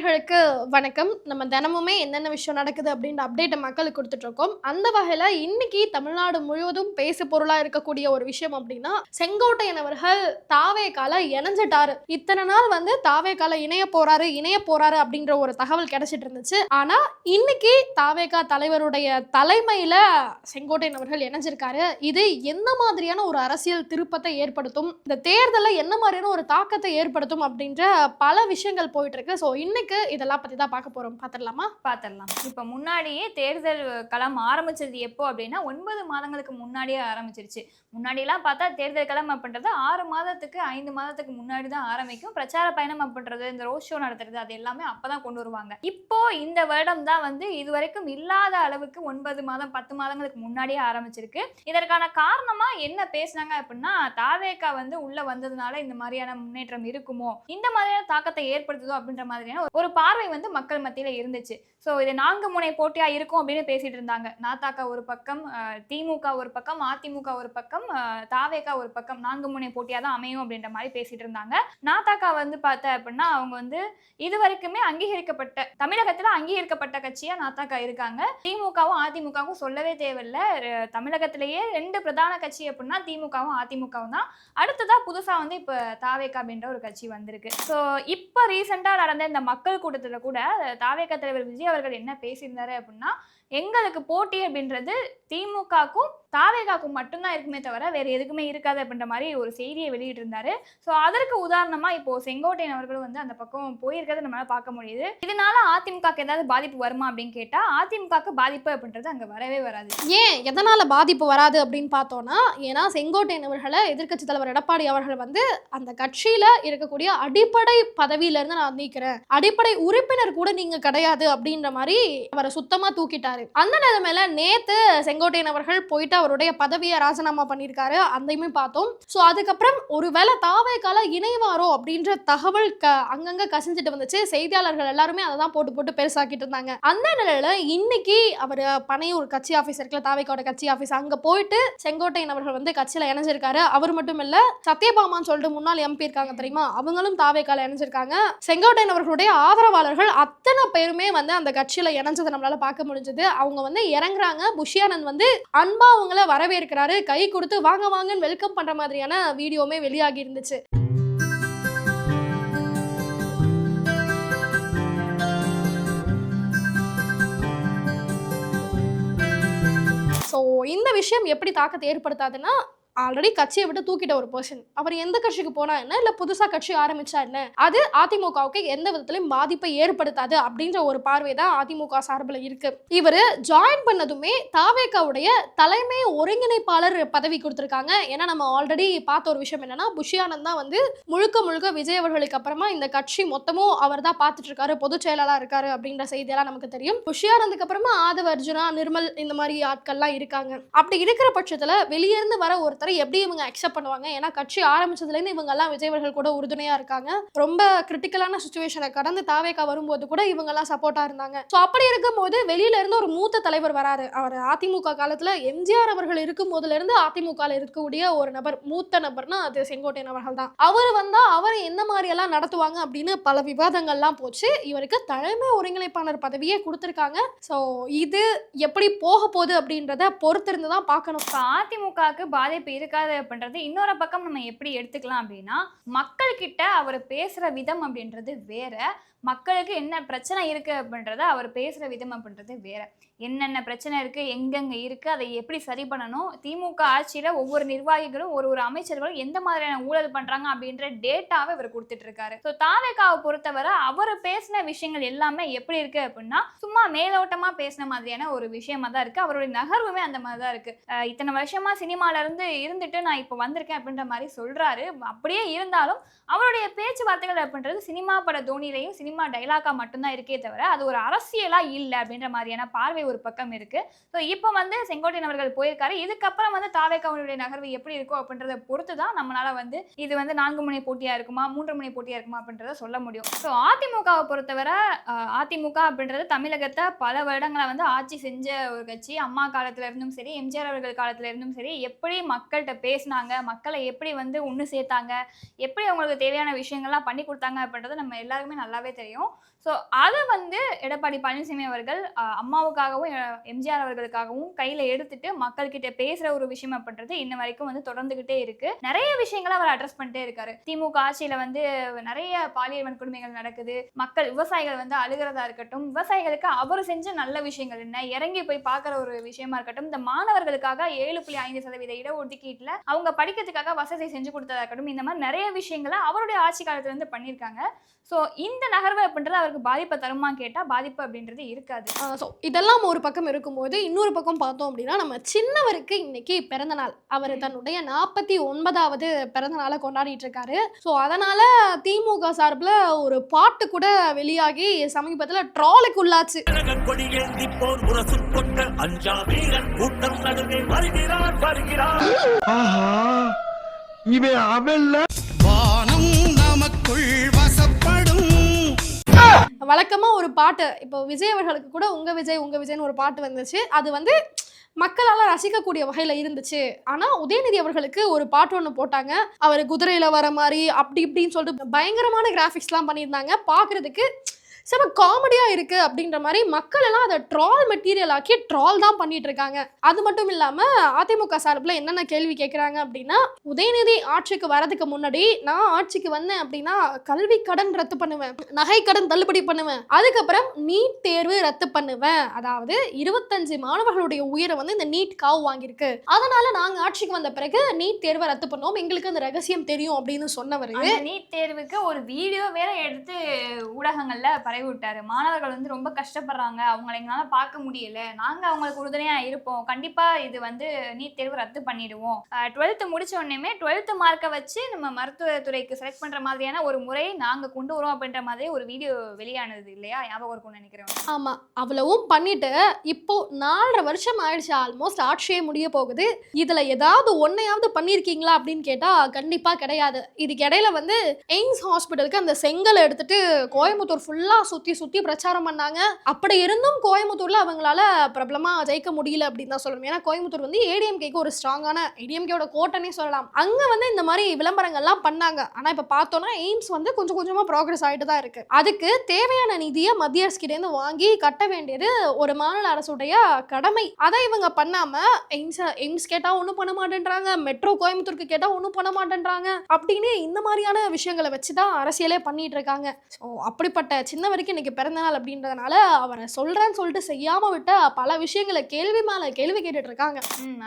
நேயர்களுக்கு வணக்கம். நம்ம தினமுமே என்னென்ன விஷயம் நடக்குது அப்படின்ற அப்டேட்ட மக்களுக்கு குடுத்துட்டு இருக்கோம். அந்த வகையில இன்னைக்கு தமிழ்நாடு முழுவதும் பேசு பொருளா இருக்கக்கூடிய ஒரு விஷயம் அப்படின்னா, செங்கோட்டையன் அவர்கள் தாவேகால இணைஞ்சிட்டாரு. இத்தனை நாள் வந்து தாவேகால இணைய போறாரு அப்படின்ற ஒரு தகவல் கிடைச்சிட்டு இருந்துச்சு. ஆனா இன்னைக்கு தாவேகா தலைவருடைய தலைமையில செங்கோட்டையன் அவர்கள் இணைஞ்சிருக்காரு. இது எந்த மாதிரியான ஒரு அரசியல் திருப்பத்தை ஏற்படுத்தும், இந்த தேர்தல்ல என்ன மாதிரியான ஒரு தாக்கத்தை ஏற்படுத்தும் அப்படின்ற பல விஷயங்கள் போயிட்டு இருக்கு. ஸோ இன்னைக்கு இதெல்லாம் பத்தி தான் பார்க்க போறோம். பார்த்துடலாமா? பார்த்துடலாம். இப்ப முன்னாடியே தேர்தல் களம் ஆரம்பிச்சது எப்போ அப்படின்னா 9 மாதங்களுக்கு முன்னாடியே ஆரம்பிச்சிருச்சு. முன்னாடிலாம் பார்த்தா தேர்தல் களம் அப்படின்றது 6 மாதத்துக்கு 5 மாதத்துக்கு முன்னாடி தான் ஆரம்பிக்கும். பிரச்சார பயணம் அப்படின்றது, இந்த ரோட் ஷோ நடத்துறது, அது எல்லாமே அப்பதான் கொண்டு வருவாங்க. இப்போ இந்த வருடம் தான் வந்து இதுவரைக்கும் இல்லாத அளவுக்கு 9 மாதம் 10 மாதங்களுக்கு முன்னாடியே ஆரம்பிச்சிருக்கு. இதற்கான காரணமா என்ன பேசுனாங்க அப்படின்னா, தாவேகா வந்து உள்ள வந்ததுனால இந்த மாதிரியான முன்னேற்றம் இருக்குமோ, இந்த மாதிரியான தாக்கத்தை ஏற்படுத்துதோ அப்படின்ற மாதிரியான ஒரு பார்வை வந்து மக்கள் மத்தியில இருந்துச்சு. சோ இது 4 முனை போட்டியா இருக்கும் அப்படின்னு பேசிட்டு இருந்தாங்க. நாதாகா ஒரு பக்கம், திமுக ஒரு பக்கம், அதிமுக ஒரு பக்கம், தாவேகா ஒரு பக்கம், 4 முனை போட்டியா தான் அமையும் அப்படின்ற மாதிரி பேசிட்டு இருந்தாங்க. நாதாகா வந்து பார்த்த அப்படின்னா அவங்க வந்து இதுவரைக்குமே அங்கீகரிக்கப்பட்ட, தமிழகத்துல அங்கீகரிக்கப்பட்ட கட்சியா நாதாகா இருக்காங்க. திமுகவும் அதிமுகவும் சொல்லவே தேவையில்ல. தமிழகத்திலேயே 2 பிரதான கட்சி அப்படின்னா திமுகவும் அதிமுகவும் தான். அடுத்ததா புதுசா வந்து இப்ப தாவேகா அப்படின்ற ஒரு கட்சி வந்திருக்கு. சோ இப்ப ரீசெண்டா நடந்த இந்த மக்கள் கூட்டத்துல கூட தாவேகா தலைவர் விஜய் அவர்கள் என்ன பேசியிருந்தாரு அப்படின்னா, எங்களுக்கு போட்டி அப்படின்றது திமுகக்கும் தாவேகாக்கும் மட்டும்தான் இருக்குமே தவிர வேற எதுக்குமே இருக்காது அப்படின்ற மாதிரி ஒரு செய்தியை வெளியிட்டு இருந்தாரு. ஸோ அதற்கு உதாரணமா இப்போ செங்கோட்டையன் அவர்களும் வந்து அந்த பக்கம் போயிருக்கிறத நம்மளால பார்க்க முடியுது. இதனால அதிமுகக்கு ஏதாவது பாதிப்பு வருமா அப்படின்னு கேட்டா, அதிமுகக்கு பாதிப்பு அப்படின்றது அங்க வரவே வராது. ஏன் எதனால பாதிப்பு வராது அப்படின்னு பார்த்தோம்னா, ஏன்னா செங்கோட்டையன் அவர்களை எதிர்க்கட்சி தலைவர் எடப்பாடி அவர்கள் வந்து அந்த கட்சியில இருக்கக்கூடிய அடிப்படை பதவியில இருந்து நான் நீக்கிறேன், அடிப்படை உறுப்பினர் கூட நீங்க கிடையாது அப்படின்ற மாதிரி அவரை சுத்தமா தூக்கிட்டாரு. அந்த நிலைமையில நேத்து செங்கோட்டையன் அவர்கள் போயிட்டு அவருடைய பதவியை ராஜினாமா பண்ணியிருக்காரு. அதையுமே பார்த்தோம். ஸோ அதுக்கப்புறம் ஒருவேளை தாவேகால இணைவாரோ அப்படின்ற தகவல் அங்கங்க கசிஞ்சிட்டு வந்துச்சு. செய்தியாளர்கள் எல்லாருமே அதை தான் போட்டு போட்டு பெருசாக்கிட்டு இருந்தாங்க. அந்த நிலையில இன்னைக்கு அவர் பனையூர் கட்சி ஆஃபீஸ் இருக்குல்ல, தாவேகாவோட கட்சி ஆஃபீஸ், அங்க போயிட்டு செங்கோட்டையன் அவர்கள் வந்து கட்சியில இணைஞ்சிருக்காரு. அவர் மட்டும் இல்ல, சத்யபாமான்னு சொல்லிட்டு முன்னாள் எம்பி இருக்காங்க தெரியுமா, அவங்களும் தாவேகால இணைஞ்சிருக்காங்க. செங்கோட்டையன் அவர்களுடைய ஆதரவாளர்கள் அத்தனை பேருமே வந்து அந்த கட்சியில இணைஞ்சதை நம்மளால பார்க்க முடிஞ்சது. அவங்க வந்து இறங்குறாங்க. புஷியானந்த் வந்து அன்பா அவங்கள வரவேற்கிறாரு, கை கொடுத்து வாங்க வாங்கன்னு வெல்கம் பண்ற மாதிரியான வீடியோமே வெளியாகி இருந்துச்சு. ஸோ இந்த விஷயம் எப்படி தாக்கத்தை ஏற்படுத்தாதுன்னா, ஆல்ரெடி கட்சியை விட்டு தூக்கிட்ட ஒரு பர்சன் அவர் எந்த கட்சிக்கு போனா என்ன, இல்ல புதுசா கட்சி ஆரம்பிச்சா என்ன, அது அதிமுகவுக்கு எந்த விதத்திலும் பாதிப்பை ஏற்படுத்தாது அப்படின்ற ஒரு பார்வை தான் அதிமுக சார்பில் இருக்கு. இவரு ஜாயின் பண்ணதுமே தாவேகாவுடைய தலைமை ஒருங்கிணைப்பாளர் பதவி கொடுத்திருக்காங்க. ஏன்னா நம்ம ஆல்ரெடி பார்த்த ஒரு விஷயம் என்னன்னா, புஷியானந்த் தான் வந்து முழுக்க முழுக்க விஜய் அவர்களுக்கு அப்புறமா இந்த கட்சி மொத்தமும் அவர் தான் பார்த்துட்டு இருக்காரு, பொதுச் செயலாளா இருக்காரு அப்படின்ற செய்தியெல்லாம் நமக்கு தெரியும். புஷியானந்துக்கு அப்புறமா ஆதவ அர்ஜுனா, நிர்மல், இந்த மாதிரி ஆட்கள்லாம் இருக்காங்க. அப்படி இருக்கிற பட்சத்துல வெளியிருந்து வர ஒரு எப்படி இவங்க அக்செப்ட் பண்ணுவாங்க? ஏன்னா கட்சி ஆரம்பிச்சதுல இருந்து இவங்க எல்லாம் விஜய் அவர்கள் கூட உறுதுணையா இருக்காங்க. ரொம்ப கிரிட்டிக்கலான சிச்சுவேஷனை கடந்து தாவேகா வரும்போது கூட இவங்க எல்லாம் சப்போர்ட்டா இருந்தாங்க. சோ அப்படி இருக்கும்போது வெளியில இருந்து ஒரு மூத்த தலைவர் வராரு. அவர் அதிமுக காலத்துல எம்ஜிஆர் அவர்கள் இருக்கும் போதுல இருந்து அதிமுகல இருக்கக்கூடிய ஒரு நபர், மூத்த நபர்னா அது செங்கோட்டையன் அவர்கள் தான். அவர் வந்தா அவர் எந்த மாதிரி எல்லாம் நடத்துவாங்க அப்படின்னு பல விவாதங்கள்லாம் போச்சு. இவருக்கு தலைமை ஒருங்கிணைப்பாளர் பதவியே கொடுத்திருக்காங்க. சோ இது எப்படி போக போகுது அப்படின்றத பொறுத்திருந்து தான் பார்க்கணும். அதிமுகவுக்கு பாதிப்பு இருக்காது அப்படின்றது இன்னொரு பக்கம் நம்ம எப்படி எடுத்துக்கலாம் அப்படின்னா, மக்கள் கிட்ட அவர் பேசுற விதம் அப்படின்றது வேற, மக்களுக்கு என்ன பிரச்சனை இருக்கு அப்படின்றத அவர் பேசுற விதம் அப்படின்றது வேற. என்னென்ன பிரச்சனை இருக்கு, எங்கெங்க இருக்கு, அதை எப்படி சரி பண்ணணும், திமுக ஆட்சியில ஒவ்வொரு நிர்வாகிகளும் ஒரு அமைச்சர்களும் எந்த மாதிரியான ஊழல் பண்றாங்க அப்படின்ற டேட்டாவை இவர் கொடுத்துட்டு இருக்காரு. ஸோ தாவேகாவை பொறுத்தவரை அவர் பேசின விஷயங்கள் எல்லாமே எப்படி இருக்கு அப்படின்னா, சும்மா மேலோட்டமா பேசின மாதிரியான ஒரு விஷயமா தான் இருக்கு. அவருடைய நகர்வுமே அந்த மாதிரி தான் இருக்கு. இத்தனை வருஷமா சினிமால இருந்துட்டு நான் இப்போ வந்திருக்கேன் அப்படின்ற மாதிரி சொல்றாரு. அப்படியே இருந்தாலும் அவருடைய பேச்சுவார்த்தைகள் அப்படின்றது சினிமா பட தோனிலையும் சினிமா டைலாக்கா மட்டும்தான் இருக்கே தவிர அது ஒரு அரசியலா இல்லை அப்படின்ற மாதிரியான பார்வை ஒரு பக்கம் இருக்கு. ஸோ இப்போ வந்து செங்கோட்டையன் அவர்கள் போயிருக்காரு. இதுக்கப்புறம் வந்து தாவேகாவுடைய நகர்வு எப்படி இருக்கும் அப்படின்றத பொறுத்து தான் நம்மளால வந்து இது வந்து 4 முனை போட்டியா இருக்குமா, 3 முனை போட்டியா இருக்குமா அப்படின்றத சொல்ல முடியும். ஸோ அதிமுகவை பொறுத்தவரை அதிமுக அப்படின்றது தமிழகத்தை பல வருடங்களை வந்து ஆட்சி செஞ்ச ஒரு கட்சி. அம்மா காலத்துல இருந்தும் சரி, எம்ஜிஆர் அவர்கள் காலத்துல இருந்தும் சரி, எப்படி மக்கள்கிட்ட பேசினாங்க, மக்களை எப்படி வந்து ஒன்று சேர்த்தாங்க, எப்படி அவங்களுக்கு தேவையான விஷயங்கள்லாம் பண்ணி கொடுத்தாங்க அப்படின்றது நம்ம எல்லாருக்குமே நல்லாவே தெரியும். ஸோ அதை வந்து எடப்பாடி பழனிசாமி அவர்கள் அம்மாவுக்காகவும் எம்ஜிஆர் அவர்களுக்காகவும் கையில் எடுத்துட்டு மக்கள்கிட்ட பேசுகிற ஒரு விஷயம் அப்படின்றது இன்ன வரைக்கும் வந்து தொடர்ந்துகிட்டே இருக்கு. நிறைய விஷயங்களை அவர் அட்ரஸ் பண்ணிட்டே இருக்காரு. திமுக ஆட்சியில் வந்து நிறைய பாலியல் வன்கொடுமைகள் நடக்குது, மக்கள் விவசாயிகள் வந்து அழுகிறதா இருக்கட்டும், விவசாயிகளுக்கு அவர் செஞ்ச நல்ல விஷயங்கள் என்ன, இறங்கி போய் பார்க்குற ஒரு விஷயமா இருக்கட்டும், இந்த மாணவர்களுக்காக 7.5% இடஒதுக்கீட்டில் அவங்க படிக்கிறதுக்காக வசதி செஞ்சு கொடுத்ததா இருக்கட்டும், இந்த மாதிரி நிறைய விஷயங்களை அவருடைய ஆட்சி காலத்துல இருந்து பண்ணியிருக்காங்க. ஸோ இந்த நகர்வு அப்படின்றது அவருக்கு பாதிப்பை தருமா கேட்டால் பாதிப்பு அப்படின்றது இருக்காது. ஸோ இதெல்லாம் ஒரு பக்கம் இருக்கும்போது இன்னொரு பக்கம் பார்த்தோம் அப்படின்னா நம்ம சின்னவருக்கு இன்னைக்கு பிறந்த நாள். அவர் தன்னுடைய 49வது பிறந்த நாளை கொண்டாடிட்டு இருக்காரு. ஸோ அதனால திமுக சார்பில் ஒரு பாட்டு கூட வெளியாகி சமீபத்தில் ட்ராலுக்கு உள்ளாச்சு. வழக்கமா ஒரு பாட்டு இப்போ விஜய் அவர்களுக்கு கூட உங்க விஜய்னு ஒரு பாட்டு வந்துச்சு. அது வந்து மக்களால் ரசிக்கக்கூடிய வகையில் இருந்துச்சு. ஆனால் உதயநிதி அவர்களுக்கு ஒரு பாட்டு ஒன்று போட்டாங்க. அவர் குதிரையில் வர மாதிரி அப்படி இப்படின்னு சொல்லிட்டு பயங்கரமான கிராஃபிக்ஸ்லாம் பண்ணியிருந்தாங்க. பார்க்குறதுக்கு செம காமெடியாக இருக்குது அப்படின்ற மாதிரி மக்கள் எல்லாம் அதை ட்ரால் மெட்டீரியல் ஆக்கி ட்ரால் தான் பண்ணிட்டு இருக்காங்க. அது மட்டும் இல்லாமல் அதிமுக சார்பில் என்னென்ன கேள்வி கேட்குறாங்க அப்படின்னா, உதயநிதி ஆட்சிக்கு வரதுக்கு முன்னாடி நான் ஆட்சிக்கு வந்தேன் அப்படின்னா கல்வி கடன் ரத்து பண்ணுவேன், நகை கடன் தள்ளுபடி பண்ணுவேன், அதுக்கப்புறம் நீட் தேர்வு ரத்து பண்ணுவேன். அதாவது 25 மாணவர்களுடைய உயிரை வந்து இந்த நீட் காவு வாங்கியிருக்கு, அதனால நாங்கள் ஆட்சிக்கு வந்த பிறகு நீட் தேர்வை ரத்து பண்ணுவோம், எங்களுக்கு அந்த ரகசியம் தெரியும் அப்படின்னு சொன்னவர். நீட் தேர்வுக்கு ஒரு வீடியோ வேற எடுத்து ஊடகங்கள்ல பரவி விட்டாரு. மாணவர்கள் வந்து ரொம்ப கஷ்டப்படுறாங்க, அவங்களை எங்களால பார்க்க முடியல, நாங்க அவங்களுக்கு உறுதுணையா இருப்போம், கண்டிப்பா இது வந்து நீட் தேர்வு ரத்து பண்ணிடுவோம், 12th முடிச்ச உடனே 12th மார்க்கை வச்சு நம்ம மருத்துவத்துறைக்கு செலக்ட் பண்ற மாதிரியான ஒரு முறையை நாங்க கொண்டு வரோம் அப்படின்ற மாதிரி ஒரு வீடியோ வெளியானது இல்லையா? ஞாபகம் இருக்கும்னு நினைக்கிறேன். ஆமா, அவ்வளவும் பண்ணிட்டு இப்போ 4.5 வருஷம் ஆயிடுச்சு, ஆல்மோஸ்ட் ஆட்சியே முடிய போகுது. இதுல ஏதாவது ஒன்னையாவது பண்ணிருக்கீங்களா அப்படின்னு கேட்டா கண்டிப்பா கிடையாது. இதுக்கு இடையில வந்து எய்ம்ஸ் ஹாஸ்பிட்டலுக்கு அந்த செங்கலை எடுத்துட்டு கோயம்புத்தூர் ஃபுல்லா சுத்தி பிரச்சாரம் பண்ணாங்க. அப்படி இருந்தும் கோயம்புத்தூர்ல அவங்களால பிரபலமா ஜெயிக்க முடியல அப்படின்னு தான் சொல்லணும். ஏன்னா கோயம்புத்தூர் வந்து ஏடிஎம்கேக்கு ஒரு ஸ்ட்ராங்கான ஏடிஎம்கேயோட கோட்டைனே சொல்லலாம். அங்க வந்து இந்த மாதிரி விளம்பரங்கள்லாம் பண்ணாங்க. ஆனா இப்ப பார்த்தோம்னா எய்ம்ஸ் வந்து கொஞ்சம் கொஞ்சமா ப்ராக்ரஸ் ஆயிட்டு தான் இருக்கு. அதுக்கு தேவையான நிதியை மத்திய அரசு கிட்ட இருந்து வாங்கி கட்ட வேண்டியது ஒரு மாநில அரசுடைய கடமை. அதை இவங்க பண்ணாம எய்ம்ஸ் கேட்டா ஒன்றும் பண்ண மாட்டேன்றாங்க, மெட்ரோ கோயம்புத்தூருக்கு கேட்டா ஒன்றும் பண்ண மாட்டேன்றாங்க அப்படின்னு இந்த மாதிரியான விஷயங்களை வச்சுதான் அரசியலே பண்ணிட்டு இருக்காங்க. ஸோ அப்படிப்பட்ட சின்னவருக்கு இன்னைக்கு பிறந்த நாள் அப்படின்றதுனால அவரை சொல்றேன்னு சொல்லிட்டு செய்யாம விட்ட பல விஷயங்களை கேள்வி மேல கேள்வி கேட்டுட்டு இருக்காங்க.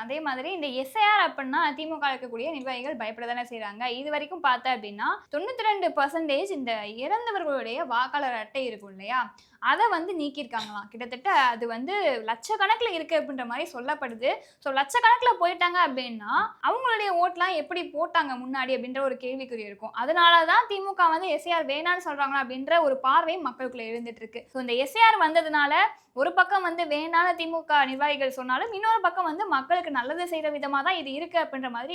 அதே மாதிரி இந்த எஸ்ஐஆர் அப்படின்னா திமுக இருக்கக்கூடிய நிர்வாகிகள் பயப்படதானே செய்யறாங்க. இது வரைக்கும் பார்த்தா அப்படின்னா 92% இந்த இறந்தவர்களுடைய வாக்காளர் அட்டை இருக்கும் இல்லையா, அதை வந்து நீக்கியிருக்காங்களாம். கிட்டத்தட்ட அது வந்து லட்சக்கணக்கில் இருக்கு அப்படின்ற மாதிரி சொல்லப்படுது. ஸோ லட்சக்கணக்கில் போயிட்டாங்க அப்படின்னா அவங்களுடைய ஓட்லாம் எப்படி போட்டாங்க முன்னாடி அப்படின்ற ஒரு கேள்விக்குறி இருக்கும். அதனால தான் திமுக வந்து எஸ்ஐஆர் வேணான்னு சொல்றாங்களா அப்படின்ற ஒரு பார்வை மக்களுக்குள்ள எழுந்துட்டு இருக்கு. ஸோ இந்த எஸ்ஐஆர் வந்ததுனால ஒரு பக்கம் வந்து வேணான திமுக நிர்வாகிகள் சொன்னாலும் இன்னொரு பக்கம் வந்து மக்களுக்கு நல்லது செய்யற விதமா தான் இது இருக்கு அப்படின்ற மாதிரி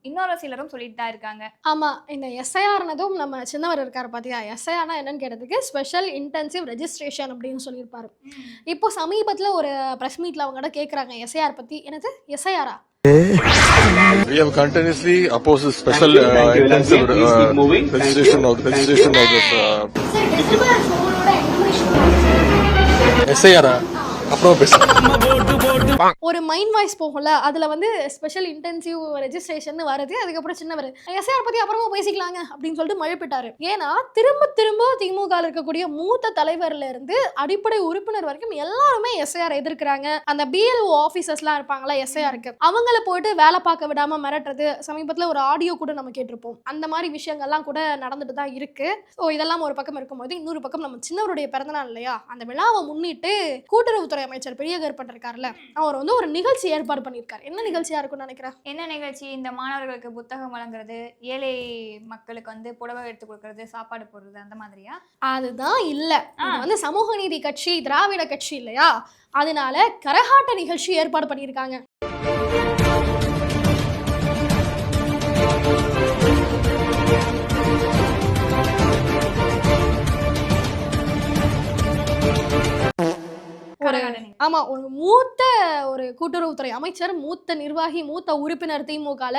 இன்னொரு சிலரும் சொல்லிட்டு தான் இருக்காங்க. ஆமா, இந்த எஸ்ஐஆர்னதும் நம்ம சின்னவர் இருக்காரு பாத்தியா, எஸ்ஐஆர்னா என்னன்னு கேட்டதுக்கு ஸ்பெஷல் இன்டென்சிவ் ரெஜிஸ்ட்ரேஷன் அப்படின்னு சொல்லியிருப்பாரு. இப்போ சமீபத்துல ஒரு பிரஸ் மீட்ல அவங்க கேட்கறாங்க எஸ்ஐஆர் பத்தி. என்னது எஸ்ஐஆரா? We have continuously opposed the special intensive registration of this SIR. அப்புறம் ஒரு மைண்ட் வாய்ஸ் போகும்ல, அதுல வந்து ஸ்பெஷல் இன்டென்சிவ் ரெஜிஸ்ட்ரேஷன் வருது. அதுக்கப்புறம் சின்னவர் எஸ்ஐஆர் பத்தி அப்புறமா பேசிக்கலாங்க அப்படின்னு சொல்லிட்டு மழைப்பிட்டாரு. ஏன்னா திரும்ப திமுக இருக்கக்கூடிய மூத்த தலைவர்ல இருந்து அடிப்படை உறுப்பினர் வரைக்கும் எல்லாருமே எஸ்ஐஆர் எதிர்க்கிறாங்க. அந்த பிஎல்ஓ ஆபீசர்ஸ்லாம் இருப்பாங்களா எஸ்ஐஆருக்கு, அவங்கள போயிட்டு வேலை பார்க்க விடாம மிரட்டுறது, சமீபத்துல ஒரு ஆடியோ கூட நம்ம கேட்டிருப்போம். அந்த மாதிரி விஷயங்கள்லாம் கூட நடந்துட்டு தான் இருக்கு. ஸோ இதெல்லாம் ஒரு பக்கம் இருக்கும்போது இன்னொரு பக்கம் நம்ம சின்னவருடைய பிறந்தநாள் இல்லையா, அந்த விழாவை முன்னிட்டு கூட்டுறவுத்துறை அமைச்சர் பெரிய கருப்பன் இருக்காருல்ல, அவர் வந்து ஒரு நிகழ்ச்சி ஏற்பாடு பண்ணியிருக்காரு. என்ன நிகழ்ச்சியா இருக்கும்னு நினைக்கிறேன்? என்ன நிகழ்ச்சி? இந்த மாணவர்களுக்கு புத்தகம் வழங்குறது, ஏழை மக்களுக்கு வந்து புடவை எடுத்து கொடுக்கறது, சாப்பாடு போடுறது, அந்த மாதிரியா? அதுதான் இல்ல, இது வந்து சமூக நீதி கட்சி திராவிட கட்சி இல்லையா, அதனால கரகாட்ட நிகழ்ச்சி ஏற்பாடு பண்ணியிருக்காங்க. ஆமா, ஒரு மூத்த ஒரு கூட்டுறவுத்துறை அமைச்சர், மூத்த நிர்வாகி, மூத்த உறுப்பினர் திமுகல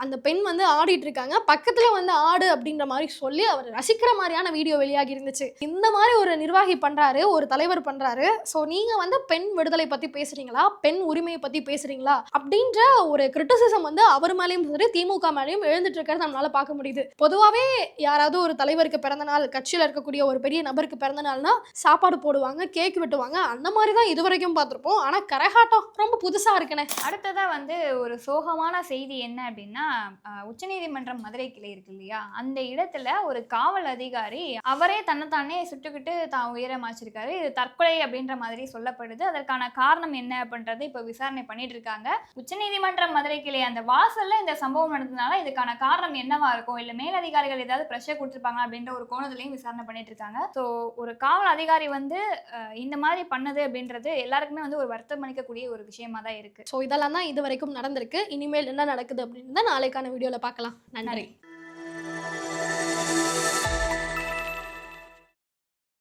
அந்த பெண் வந்து ஆடிட்டு இருக்காங்க. பக்கத்துல வந்து ஆடு அப்படின்ற மாதிரி சொல்லி அவர் ரசிக்கிற மாதிரியான வீடியோ வெளியாகி இருந்துச்சு. இந்த மாதிரி ஒரு நிர்வாகி பண்றாரு, ஒரு தலைவர் பண்றாரு. சோ நீங்க வந்து பெண் விடுதலை பத்தி பேசுறீங்களா, பெண் உரிமையை பத்தி பேசுறீங்களா அப்படின்ற ஒரு கிரிட்டிசிசம் வந்து அவர் மேலேயும் சரி திமுக மேலேயும் எழுந்துட்டு இருக்கிறது நம்மளால பார்க்க முடியுது. பொதுவாவே யாராவது ஒரு தலைவருக்கு பிறந்த நாள், கட்சியில இருக்கக்கூடிய ஒரு பெரிய நபருக்கு பிறந்த நாள்னா சாப்பாடு போடுவாங்க, கேக் வெட்டுவாங்க. அந்த மாதிரி தான் இது வரைக்கும் பார்த்திருப்போம். ஆனா கரகாட்டம் ரொம்ப புதுசா இருக்குனே. அடுத்ததா வந்து ஒரு சோகமான செய்தி என்ன அப்படின்னா, உச்சநீதிமன்றம் மதுரை கிளை இருக்கு இல்லையா, அந்த இடத்துல ஒரு காவல் அதிகாரி அவரே தன்னைத்தானே சுட்டுக்கிட்டு தான் உயிரை மாச்சிருக்காரு. இது தற்கொலை அப்படின்ற மாதிரி சொல்லப்படுது. அதற்கான காரணம் என்ன அப்படின்றது இப்ப விசாரணை பண்ணிட்டு இருக்காங்க. உச்சநீதிமன்றம் மதுரை கிளை அந்த வாசல்ல இந்த சம்பவம் நடந்ததுனால இதுக்கான காரணம் என்னவா இருக்கும், இல்ல மேலதிகாரிகள் ஏதாவது பிரஷர் கொடுத்திருப்பாங்க அப்படின்ற ஒரு கோணத்திலையும் விசாரணை பண்ணிட்டு இருக்காங்க. ஸோ ஒரு காவல் அதிகாரி வந்து இந்த மாதிரி பண்ணது அப்படின்றது எல்லாருக்குமே வந்து ஒரு வருத்தம் அளிக்கக்கூடிய ஒரு விஷயமா தான் இருக்கு. ஸோ இதெல்லாம் தான் இது வரைக்கும் நடந்திருக்கு. இனிமேல் என்ன நடக்குது அப்படின்னு தான் நாளைக்கான வீடியோவில் பார்க்கலாம். நன்றி.